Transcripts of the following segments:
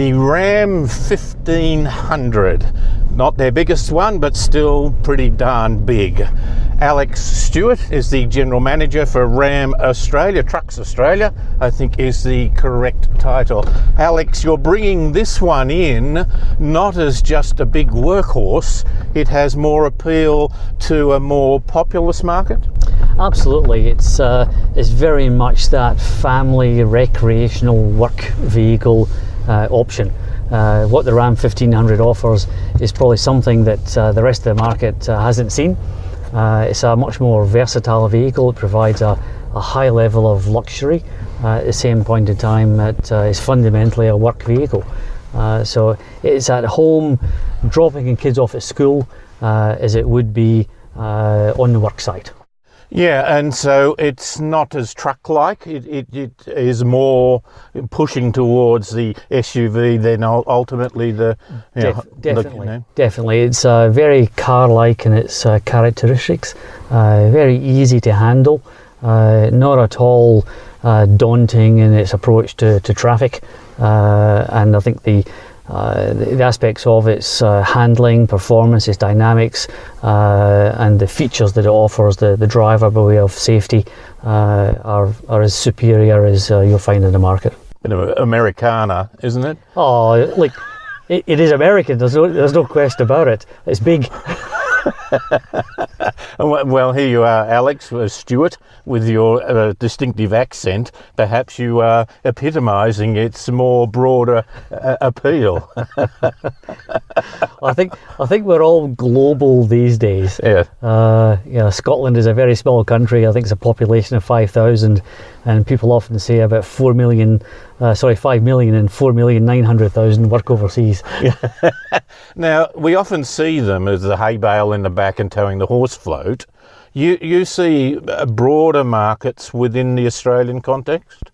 the Ram 1500. Not their biggest one, but still pretty darn big. Alex Stewart is the General Manager for Ram Australia, Trucks Australia, I think is the correct title. Alex, you're bringing this one in not as just a big workhorse, it has more appeal to a more populous market? Absolutely, it's very much that family recreational work vehicle option. What the Ram 1500 offers is probably something that the rest of the market hasn't seen. It's a much more versatile vehicle. It provides a high level of luxury at the same point in time. It is fundamentally a work vehicle. So it's at home, dropping kids off at school as it would be on the work site. Yeah, and so it's not as truck-like, it is more pushing towards the SUV than ultimately the... Definitely. It's very car-like in its characteristics, very easy to handle, not at all daunting in its approach to traffic, and I think the aspects of its handling, performance, its dynamics, and the features that it offers the driver by way of safety are as superior as you'll find in the market. Bit of Americana, isn't it? Oh, like it is American. There's no question about it. It's big. Well, here you are, Alex Stewart, with your distinctive accent. Perhaps you are epitomising its more broader appeal. I think we're all global these days. Yeah. Scotland is a very small country. I think it's a population of 5,000, and people often say about 5 million and 4,900,000 work overseas. Now, we often see them as the hay bale in the back and towing the horse float. You see broader markets within the Australian context?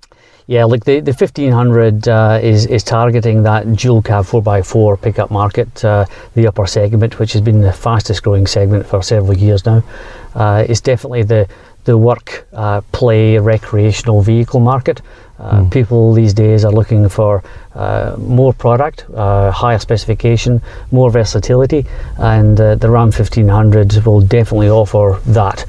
Yeah, like the 1500 is targeting that dual cab 4x4 pickup market, the upper segment, which has been the fastest growing segment for several years now. It's definitely the work, play, recreational vehicle market. People these days are looking for more product, higher specification, more versatility, and the Ram 1500 will definitely offer that,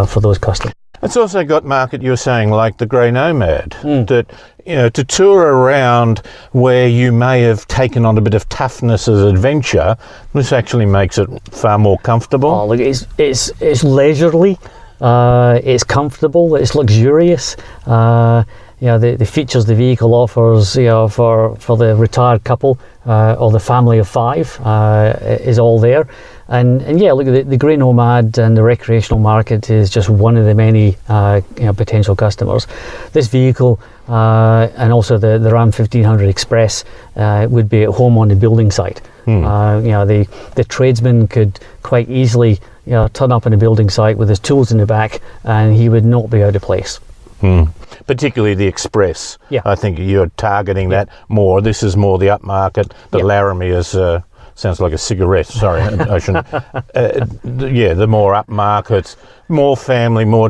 for those customers. It's also got market, you're saying, like the Grey Nomad, that, to tour around where you may have taken on a bit of toughness as adventure, this actually makes it far more comfortable. Oh, look, it's leisurely, it's comfortable, it's luxurious. The features the vehicle offers, for the retired couple or the family of 5 is all there. And yeah, look, the Grey Nomad and the recreational market is just one of the many potential customers. This vehicle and also the Ram 1500 Express would be at home on the building site. The tradesman could quite easily turn up on a building site with his tools in the back, and he would not be out of place. Particularly the Express. Yeah. I think you're targeting that more. This is more the upmarket. The Laramie is sounds like a cigarette. Sorry, I shouldn't. The more upmarket, more family, more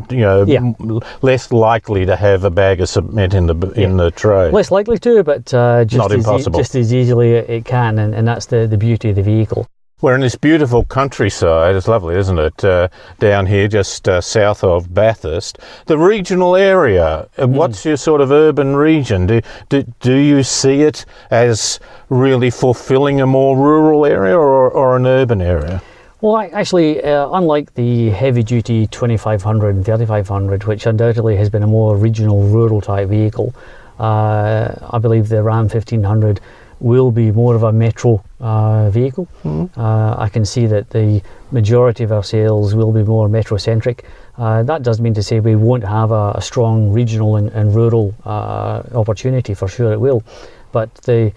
less likely to have a bag of cement in the tray. Less likely to, but just not impossible. Just as easily it can, and that's the beauty of the vehicle. We're in this beautiful countryside. It's lovely, isn't it? Down here, just south of Bathurst. The regional area, what's your sort of urban region? Do you see it as really fulfilling a more rural area or an urban area? Well, actually, unlike the heavy-duty 2500 and 3500, which undoubtedly has been a more regional, rural type vehicle, I believe the Ram 1500 will be more of a metro vehicle. I can see that the majority of our sales will be more metro-centric. That doesn't mean to say we won't have a strong regional and rural opportunity. For sure it will, but the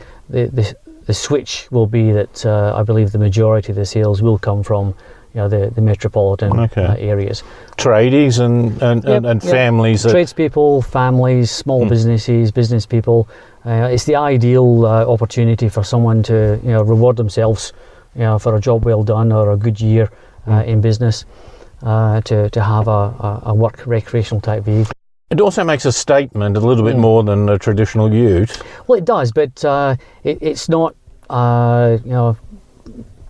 switch will be that I believe the majority of the sales will come from the metropolitan areas. Tradies and families. Tradespeople, families, small businesses, business people. It's the ideal opportunity for someone to reward themselves for a job well done or a good year in business, to have a work recreational type vehicle. It also makes a statement a little bit more than a traditional ute. Well, it does, but it's not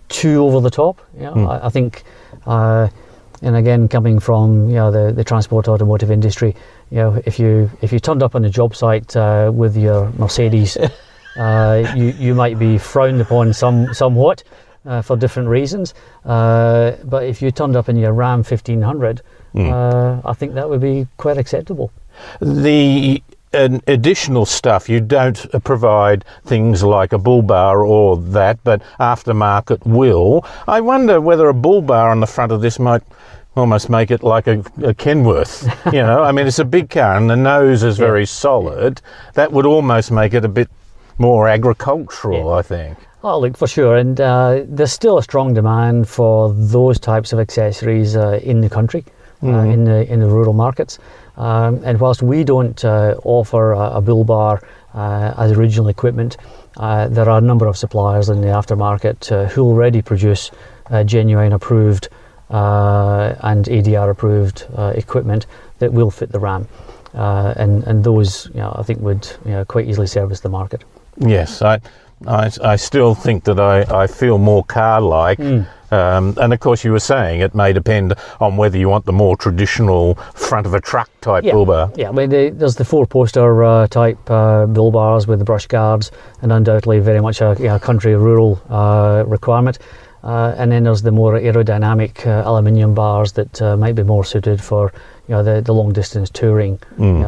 too over the top. I think, and again, coming from the transport automotive industry, if you turned up on a job site with your Mercedes, you might be frowned upon somewhat for different reasons. But if you turned up in your Ram 1500, I think that would be quite acceptable. The additional stuff, you don't provide things like a bull bar or that, but aftermarket will. I wonder whether a bull bar on the front of this might almost make it like a Kenworth. I mean, it's a big car and the nose is very solid. That would almost make it a bit more agricultural, I think. Oh, look, for sure, and there's still a strong demand for those types of accessories in the country, in the rural markets. And whilst we don't offer a bull bar as original equipment, there are a number of suppliers in the aftermarket who already produce genuine approved and ADR approved equipment that will fit the Ram, and those I think would quite easily service the market. Yes, I still think that I feel more car-like, and of course you were saying it may depend on whether you want the more traditional front of a truck type bull bar. Yeah, I mean there's the four-poster type bull bars with the brush guards, and undoubtedly very much a country rural requirement. And then there's the more aerodynamic aluminium bars that might be more suited for the long distance touring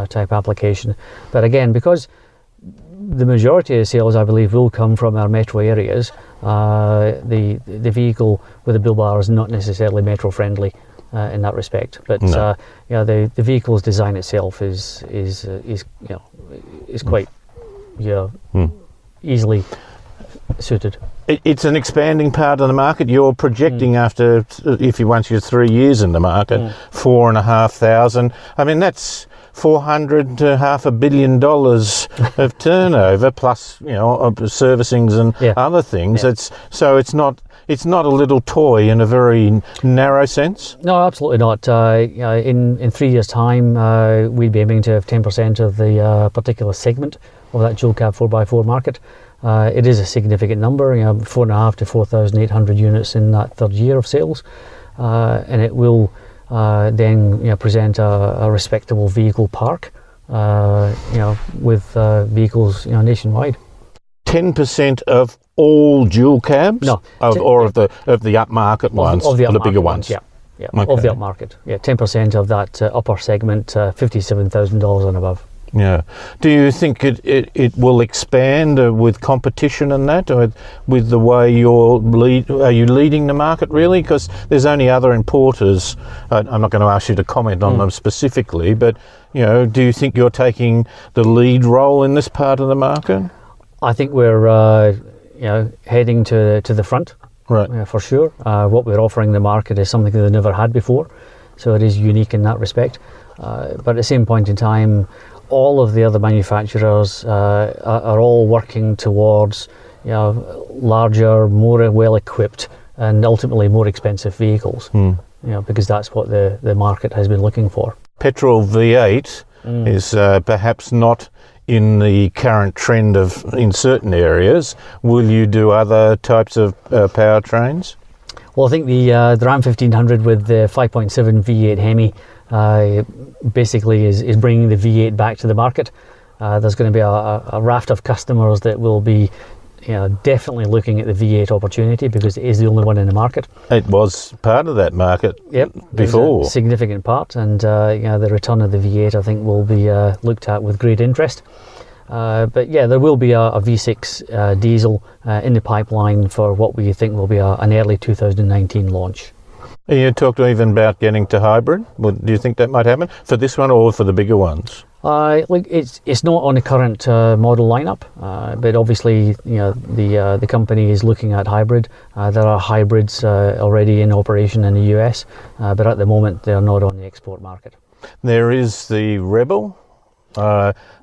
type application. But again, because the majority of sales, I believe, will come from our metro areas, the vehicle with a bull bar is not necessarily metro friendly in that respect. But the vehicle's design itself is quite easily suited. It's an expanding part of the market. You're projecting after, once you're 3 years in the market, 4,500. I mean, that's $400 to $500 million of turnover, plus servicings and other things. It's not a little toy in a very narrow sense. No, absolutely not. In 3 years' time, we'd be aiming to have 10% of the particular segment of that dual cab 4x4 market. It is a significant number, 4,500 to 4,800 units in that third year of sales, and it will then present a respectable vehicle park, with vehicles nationwide. 10% of all dual cabs? No, of the upmarket ones, of the bigger ones. Yeah, okay. Of the upmarket. 10% of that upper segment, $57,000 and above. Yeah. Do you think it will expand with competition and that, or with the way are you leading the market really? Because there's only other importers. I'm not going to ask you to comment on them specifically, but do you think you're taking the lead role in this part of the market? I think we're heading to the front, right? For sure. What we're offering the market is something that they've never had before, so it is unique in that respect. But at the same point in time, all of the other manufacturers are all working towards larger, more well-equipped, and ultimately more expensive vehicles. Because that's what the market has been looking for. Petrol V8 is perhaps not in the current trend in certain areas. Will you do other types of powertrains? Well, I think the Ram 1500 with the 5.7 V8 Hemi basically is bringing the V8 back to the market. There's going to be a raft of customers that will be definitely looking at the V8 opportunity because it is the only one in the market. It was part of that market before. A significant part, and the return of the V8 I think will be looked at with great interest. But there will be a V6 diesel in the pipeline for what we think will be an early 2019 launch. You talked even about getting to hybrid. Do you think that might happen for this one or for the bigger ones? It's not on the current model lineup, but obviously the company is looking at hybrid. There are hybrids already in operation in the US, but at the moment they are not on the export market. There is the Rebel.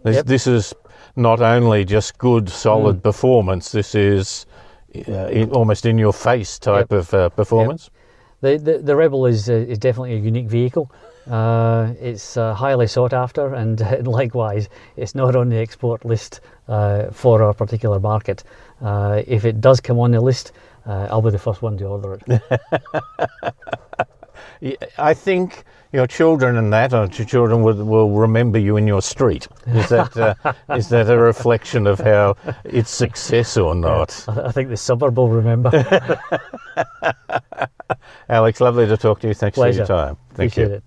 This is not only just good, solid performance. This is almost in your face type of performance. The Rebel is definitely a unique vehicle. It's highly sought after, and likewise, it's not on the export list for our particular market. If it does come on the list, I'll be the first one to order it. I think your children and that, or your children will remember you in your street. Is that a reflection of how its success or not? I think the suburb will remember. Alex, lovely to talk to you. Thanks Pleasure. for your time. Thank Appreciate you. it.